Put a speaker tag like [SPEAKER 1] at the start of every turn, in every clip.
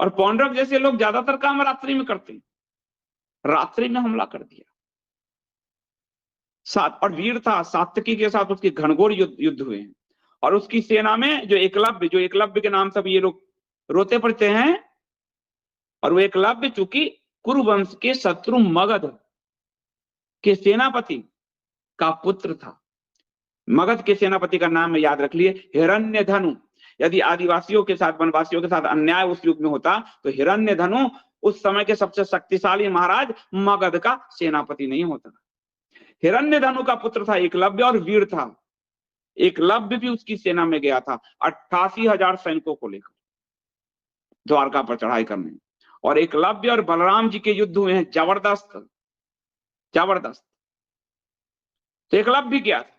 [SPEAKER 1] और पौंड्रक जैसे लोग ज्यादातर काम रात्रि में करते हैं, रात्रि में हमला कर दिया। सात और वीर था, सात्यकी के साथ उसके घनघोर युद्ध हुए हैं। और उसकी सेना में जो एकलव्य के नाम सब ये लोग रोते पड़ते हैं, और वो एकलव्य चूंकि कुरुवंश के शत्रु मगध के सेनापति का पुत्र था। मगध के सेनापति का नाम याद रख लिए, हिरण्यधनु। यदि आदिवासियों के साथ, वनवासियों के साथ अन्याय उस युग में होता तो हिरण्यधनु उस समय के सबसे शक्तिशाली महाराज मगध का सेनापति नहीं होता। हिरण्यधनु का पुत्र था एकलव्य और वीर था। एकलव्य भी उसकी सेना में गया था 88,000 सैनिकों को लेकर द्वारका पर चढ़ाई करने। और एकलव्य और बलराम जी के युद्ध हुए हैं, जबरदस्त जबरदस्त। तो एकलव्य भी गया था,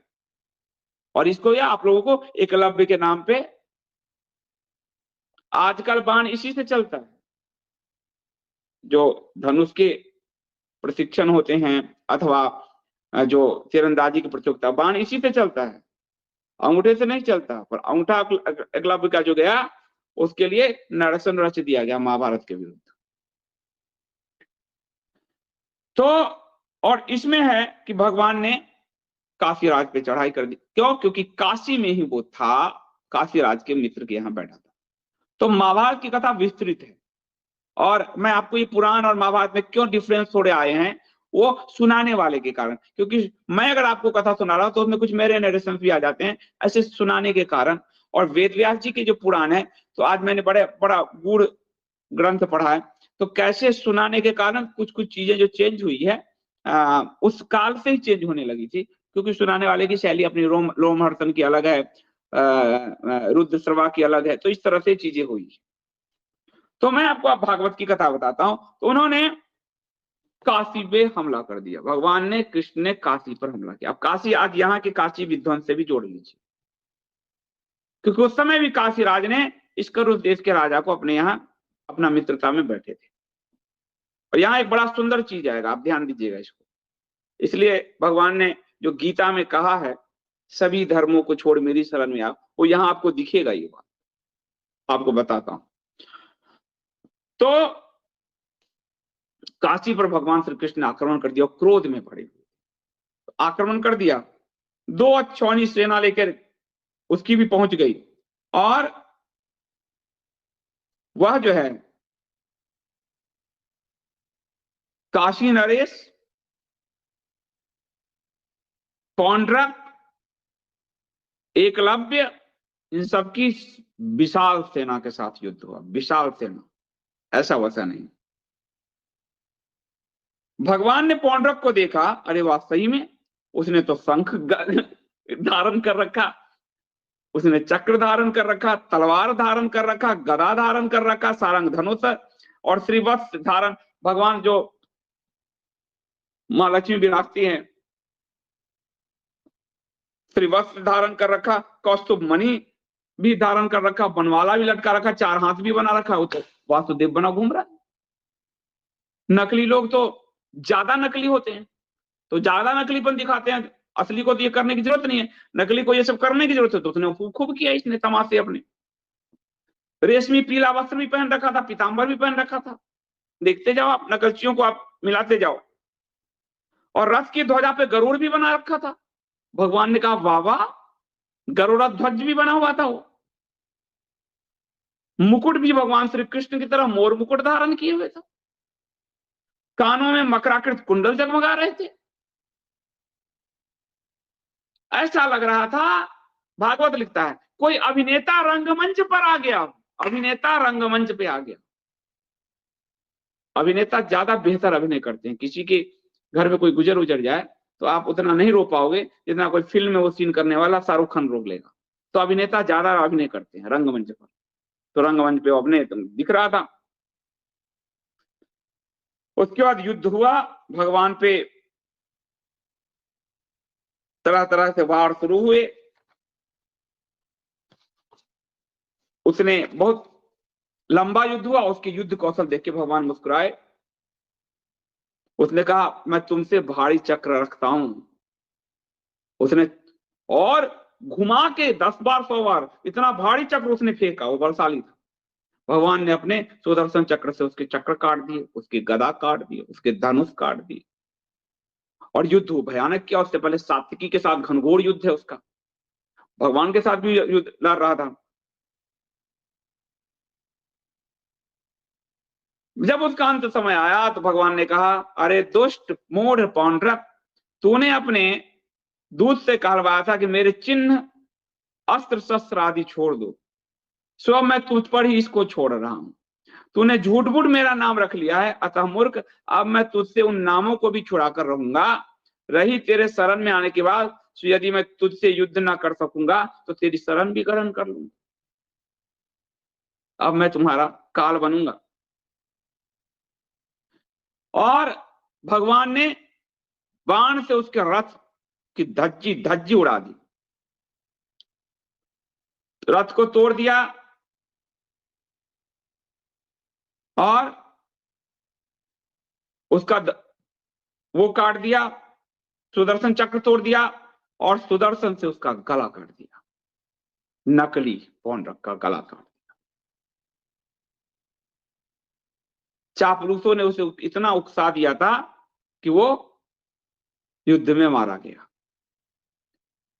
[SPEAKER 1] और इसको या आप लोगों को एकलव्य के नाम पे आजकल बाण इसी से चलता है। जो धनुष के प्रशिक्षण होते हैं अथवा जो तीरंदाजी की प्रतियोगिता, बाण इसी से चलता है, अंगूठे से नहीं चलता। पर अंगूठा एकलव्य का जो गया, उसके लिए नरसंहार रच दिया गया महाभारत के विरुद्ध। तो और इसमें है कि भगवान ने काशीराज पे चढ़ाई कर दी। क्यों? क्योंकि काशी में ही वो था, काशीराज के मित्र के यहाँ बैठा था। तो महाभारत की कथा विस्तृत है, और मैं आपको ये पुराण और महाभारत में क्यों डिफरेंस थोड़े आए हैं, वो सुनाने वाले के कारण। क्योंकि मैं अगर आपको कथा सुना रहा हूं तो उसमें कुछ मेरे नरेशन भी आ जाते हैं ऐसे सुनाने के कारण। और वेदव्यास जी के जो पुराण है, तो आज मैंने बड़ा गूढ़ ग्रंथ पढ़ा है, तो कैसे सुनाने के कारण कुछ कुछ चीजें जो चेंज हुई है उस काल से ही चेंज होने लगी थी। क्योंकि सुनाने वाले की शैली अपनी रोमहर्षण की अलग है, रुद्रश्रवा की अलग है, तो इस तरह से चीजें हुई। तो मैं आपको अब भागवत की कथा बताता हूं। तो उन्होंने काशी पे हमला कर दिया, भगवान ने, कृष्ण ने काशी पर हमला किया। अब काशी, आज यहाँ के काशी विध्वंस से भी जोड़ लीजिए, क्योंकि उस समय भी काशी राज ने इस्करुस देश के राजा को अपने यहाँ अपना मित्रता में बैठे थे। और यहाँ एक बड़ा सुंदर चीज आएगा, आप ध्यान दीजिएगा इसको। इसलिए भगवान ने जो गीता में कहा है, सभी धर्मों को छोड़ मेरी शरण में आओ, वो यहाँ आपको दिखेगा। ये बात आपको बताता हूं। तो काशी पर भगवान श्री कृष्ण ने आक्रमण कर दिया, क्रोध में पड़े हुए आक्रमण कर दिया। 2 अक्षौणी सेना लेकर उसकी भी पहुंच गई, और वह जो है काशी नरेश, पौंड्रक, एकलव्य, इन सबकी विशाल सेना के साथ युद्ध हुआ। विशाल सेना, ऐसा वैसा नहीं। भगवान ने पौंड्रक को देखा, अरे वाह, सही में उसने तो शंख धारण कर रखा, उसने चक्र धारण कर रखा, तलवार धारण कर रखा, गदा धारण कर रखा, सारंग धनुष और श्रीवत्स धारण। भगवान जो मां लक्ष्मी विराजती हैं, श्रीवस्त्र धारण कर रखा, कौस्तुभ मणि भी धारण कर रखा, बनवाला भी लटका रखा, 4 हाथ भी बना रखा। वो तो वासुदेव बना घूम रहा है। नकली लोग तो ज्यादा नकली होते हैं, तो ज्यादा नकलीपन दिखाते हैं। असली को तो ये करने की जरूरत नहीं है, नकली को ये सब करने की जरूरत है। तो उसने खूब किया इसने तमाशे अपने। रेशमी पीला वस्त्र भी पहन रखा था, पीतांबर भी पहन रखा था। देखते जाओ आप, नकलचियों को आप मिलाते जाओ। और रथ की ध्वजा पे गरुड़ भी बना रखा था। भगवान ने कहा वाह वाह, गरुड़ ध्वज भी बना हुआ था। वो मुकुट भी भगवान श्री कृष्ण की तरह मोर मुकुट धारण किए हुए था। कानों में मकराकृत कुंडल जगमगा रहे थे। ऐसा लग रहा था, भागवत लिखता है, कोई अभिनेता रंगमंच पर आ गया। अभिनेता रंगमंच पे आ गया। अभिनेता ज्यादा बेहतर अभिनय करते हैं। किसी के घर में कोई गुजर उजर जाए तो आप उतना नहीं रो पाओगे जितना कोई फिल्म में वो सीन करने वाला शाहरुख खान रोक लेगा। तो अभिनेता ज्यादा अभिनय करते हैं रंगमंच पर। तो रंगमंच पे अभिनय दिख रहा था। उसके बाद युद्ध हुआ, भगवान पे तरह तरह से वार शुरू हुए। उसने बहुत लंबा युद्ध हुआ, उसके युद्ध कौशल देख के भगवान मुस्कुराए। उसने कहा मैं तुमसे भारी चक्र रखता हूं। उसने और घुमा के 10 बार 100 बार इतना भारी चक्र उसने फेंका। वो बलशाली था। भगवान ने अपने सुदर्शन चक्र से उसके चक्र काट दिए, उसके गदा काट दिए, उसके धनुष काट दिए, और युद्ध भयानक किया। उससे पहले सात्विकी के साथ घनघोर युद्ध है उसका, भगवान के साथ भी युद्ध लड़ रहा था। जब उसका अंत समय आया तो भगवान ने कहा, अरे दुष्ट मूढ़ पौंड्रक, तूने अपने दूत से कहलवाया था कि मेरे चिन्ह अस्त्र शस्त्र आदि छोड़ दो, सो मैं तुझ पर ही इसको छोड़ रहा हूं। तूने झूठ मूठ मेरा नाम रख लिया है, अतः मूर्ख अब मैं तुझसे उन नामों को भी छुड़ा कर रहूंगा। रही तेरे शरण में आने के बाद, यदि मैं तुझसे युद्ध ना कर सकूंगा तो तेरी शरण भी ग्रहण कर लूंगा। अब मैं तुम्हारा काल बनूंगा। और भगवान ने बाण से उसके रथ की धज्जी धज्जी उड़ा दी, रथ को तोड़ दिया और उसका वो काट दिया, सुदर्शन चक्र तोड़ दिया और सुदर्शन से उसका गला काट दिया, नकली पौंड्रक का गला काट दिया। चापलूसों ने उसे इतना उकसा दिया था कि वो युद्ध में मारा गया।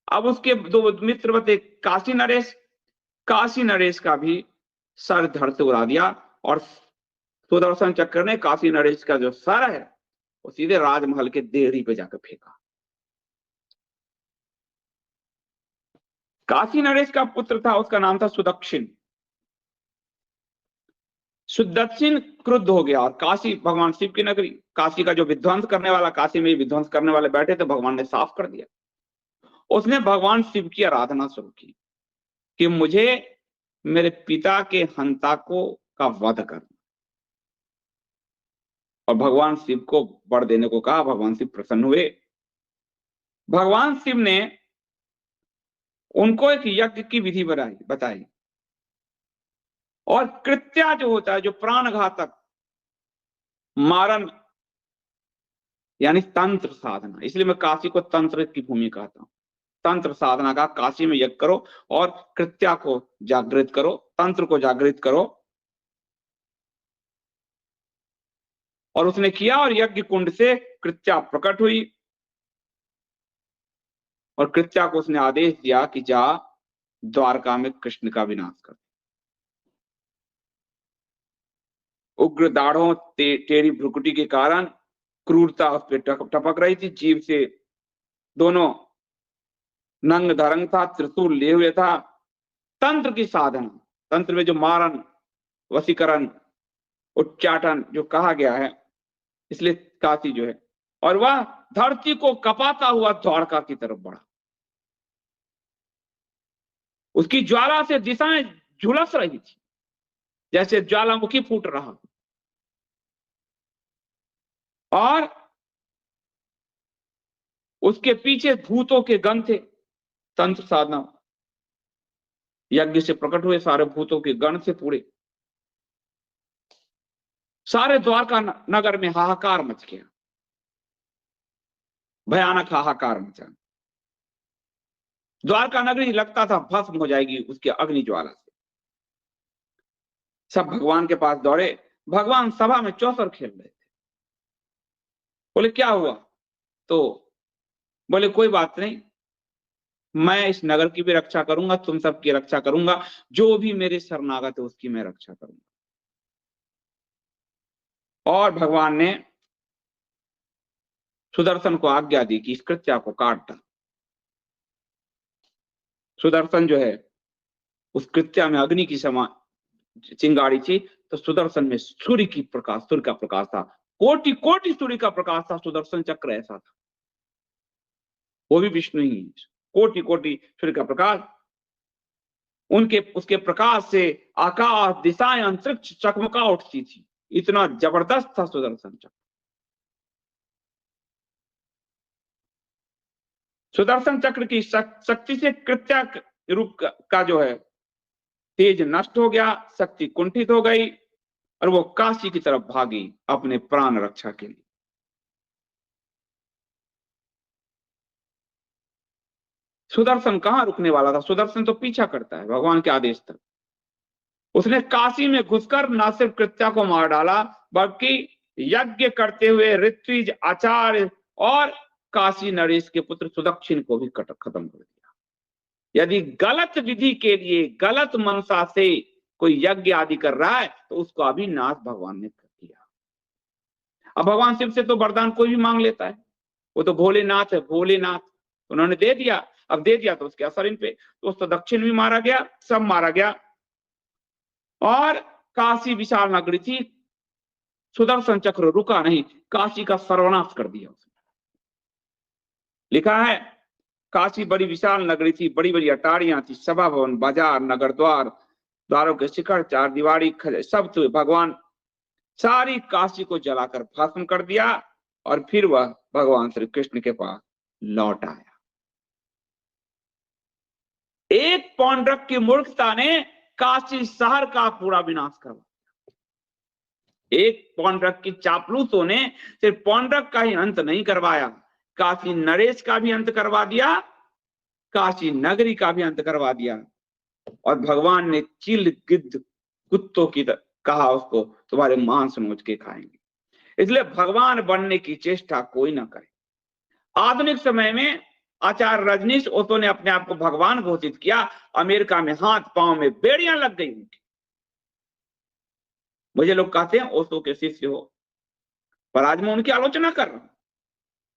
[SPEAKER 1] अब उसके दो मित्र बचे, काशी नरेश का भी सर धड़ से उड़ा दिया, और सुदर्शन चक्र ने काशी नरेश का जो सर है वो सीधे राजमहल के देहरी पे जाकर फेंका। काशी नरेश का पुत्र था, उसका नाम था सुदक्षिण। सुदक्षिण क्रुद्ध हो गया और काशी, भगवान शिव की नगरी, काशी का जो विध्वंस करने वाला, काशी में विध्वंस करने वाले बैठे थे, भगवान ने साफ कर दिया। उसने भगवान शिव की आराधना शुरू की कि मुझे मेरे पिता के हंता को का वध करना, और भगवान शिव को वर देने को कहा। भगवान शिव प्रसन्न हुए। भगवान शिव ने उनको एक यज्ञ की विधि बताई, और कृत्या जो होता है, जो प्राण घातक मारण, यानी तंत्र साधना, इसलिए मैं काशी को तंत्र की भूमि कहता हूं। तंत्र साधना का काशी में यज्ञ करो और कृत्या को जागृत करो, तंत्र को जागृत करो। और उसने किया, और यज्ञ कुंड से कृत्या प्रकट हुई, और कृत्या को उसने आदेश दिया कि जा द्वारका में कृष्ण का विनाश कर। उग्र दाढ़ों टेढ़ी भ्रुकुटी के कारण क्रूरता उस पर टपक रही थी, जीव से दोनों नंग धरंग था, त्रिशूल लिए हुए था। तंत्र की साधना, तंत्र में जो मारण, वशीकरण, उच्चाटन जो कहा गया है, इसलिए काशी जो है, और वह धरती को कपाता हुआ द्वारका की तरफ बढ़ा। उसकी ज्वाला से दिशाएं झुलस रही थी, जैसे ज्वालामुखी फूट रहा। और उसके पीछे भूतों के गण थे। तंत्र साधना यज्ञ से प्रकट हुए सारे भूतों के गण से पूरे, सारे द्वारका नगर में हाहाकार मच गया, भयानक हाहाकार मचा। द्वारका नगरी लगता था भस्म हो जाएगी उसके अग्नि ज्वाला से। सब भगवान के पास दौड़े। भगवान सभा में चौसर खेल रहे थे। बोले क्या हुआ? तो बोले कोई बात नहीं, मैं इस नगर की भी रक्षा करूंगा, तुम सबकी रक्षा करूंगा, जो भी मेरे शरणागत है उसकी मैं रक्षा करूंगा। और भगवान ने सुदर्शन को आज्ञा दी कि इस कृत्या को काट डाल। सुदर्शन जो है, उस कृत्या में अग्नि की समान चिंगारी थी, तो सुदर्शन में सूर्य का प्रकाश था, कोटि कोटि सूर्य का प्रकाश था। सुदर्शन चक्र ऐसा था, वो भी विष्णु ही, कोटि कोटि सूर्य का प्रकाश। उसके प्रकाश से आकाश, दिशाएं, अंतरिक्ष चकमका उठती थी, इतना जबरदस्त था सुदर्शन चक्र। सुदर्शन चक्र की शक्ति से कृत्या रूप का जो है तेज नष्ट हो गया, शक्ति कुंठित हो गई, और वो काशी की तरफ भागी अपने प्राण रक्षा के लिए। सुदर्शन कहां रुकने वाला था? सुदर्शन तो पीछा करता है भगवान के आदेश तक। उसने काशी में घुसकर न सिर्फ कृत्या को मार डाला, बल्कि यज्ञ करते हुए ऋत्विज, आचार्य और काशी नरेश के पुत्र सुदक्षिण को भी खत्म कर दिया। यदि गलत विधि के लिए गलत मनसा से कोई यज्ञ आदि कर रहा है तो उसको अभिनाश भगवान ने कर दिया। अब भगवान शिव से तो वरदान कोई भी मांग लेता है, वो तो भोलेनाथ है, भोलेनाथ। उन्होंने दे दिया, अब दे दिया तो उसके असर इन पे, तो उस दक्षिण भी मारा गया, सब मारा गया। और काशी विशाल नगरी थी, सुदर्शन चक्र रुका नहीं, काशी का सर्वनाश कर दिया उसने। लिखा है काशी बड़ी विशाल नगरी थी, बड़ी बड़ी अटारियां थी, सभा भवन, बाजार, नगर द्वार, द्वारों के शिखर, चार दीवारी, सब तो भगवान सारी काशी को जलाकर भस्म कर दिया। और फिर वह भगवान श्री कृष्ण के पास लौट आया। एक पौंड्रक की मूर्खता ने काशी शहर का पूरा विनाश करवा। एक पौंड्रक की चापलूसों ने सिर्फ पौंड्रक का ही अंत नहीं करवाया, काशी नरेश का भी अंत करवा दिया, काशी नगरी का भी अंत करवा दिया। और भगवान ने चिल गिद्ध कुत्तों की कहा उसको, तुम्हारे मांस नोच के खाएंगे। इसलिए भगवान बनने की चेष्टा कोई ना करे। आधुनिक समय में आचार्य रजनीश ओशो ने अपने आप को भगवान घोषित किया। अमेरिका में हाथ पांव में बेड़ियां लग गई उनकी। मुझे लोग कहते हैं ओशो के शिष्य हो, पर आज मैं उनकी आलोचना कर रहा हूं,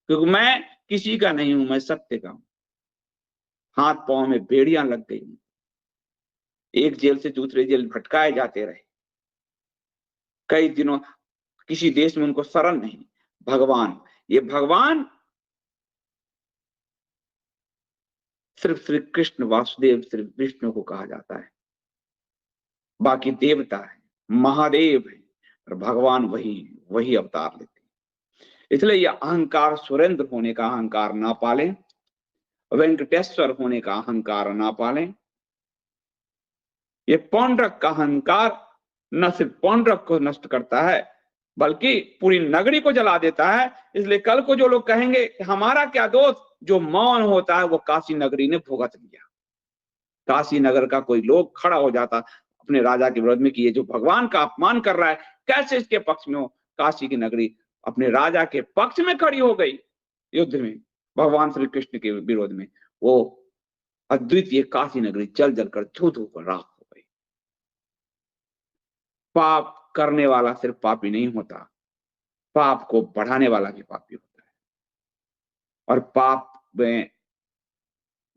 [SPEAKER 1] क्योंकि मैं किसी का नहीं हूं, मैं सत्य का हूं। हाथ पांव में बेड़ियां लग गई, एक जेल से दूसरे जेल भटकाए जाते रहे, कई दिनों किसी देश में उनको शरण नहीं। भगवान, ये भगवान सिर्फ श्री कृष्ण वासुदेव श्री विष्णु को कहा जाता है। बाकी देवता है, महादेव है, और भगवान वही अवतार लेते हैं। इसलिए यह अहंकार सुरेंद्र होने का अहंकार ना पालें, वेंकटेश्वर होने का अहंकार ना पालें। ये पौंड्रक का अहंकार न सिर्फ पौंड्रक को नष्ट करता है, बल्कि पूरी नगरी को जला देता है। इसलिए कल को जो लोग कहेंगे कि हमारा क्या दोष, जो मौन होता है वो काशी नगरी ने भुगत लिया। काशी नगर का कोई लोग खड़ा हो जाता अपने राजा के विरोध में कि ये जो भगवान का अपमान कर रहा है, कैसे इसके पक्ष में हो। काशी की नगरी अपने राजा के पक्ष में खड़ी हो गई युद्ध में, भगवान श्री कृष्ण के विरोध में। वो अद्वितीय काशी नगरी जल जल कर धू धू कर राख हो गई। पाप करने वाला सिर्फ पापी नहीं होता, पाप को बढ़ाने वाला भी पापी होता है। और पाप में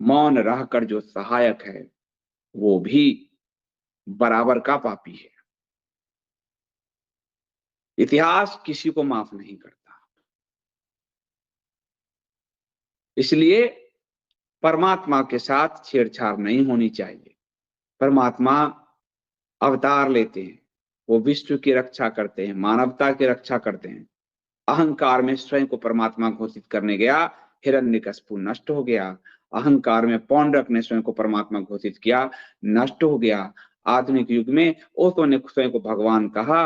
[SPEAKER 1] मौन रहकर जो सहायक है वो भी बराबर का पापी है। इतिहास किसी को माफ नहीं करता। इसलिए परमात्मा के साथ छेड़छाड़ नहीं होनी चाहिए। परमात्मा अवतार लेते हैं, वो विश्व की रक्षा करते हैं, मानवता की रक्षा करते हैं। अहंकार में स्वयं को परमात्मा घोषित करने गया, हिरण्यकशिपु नष्ट हो गया। अहंकार में पौंड्रक ने स्वयं को परमात्मा घोषित किया, नष्ट हो गया। आधुनिक युग में ओशो ने स्वयं को भगवान कहा,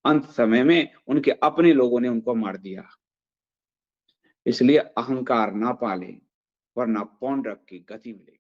[SPEAKER 1] अंत समय में उनके अपने लोगों ने उनको मार दिया। इसलिए अहंकार ना पाले, वरना पौंड्रक की गति मिलेगी।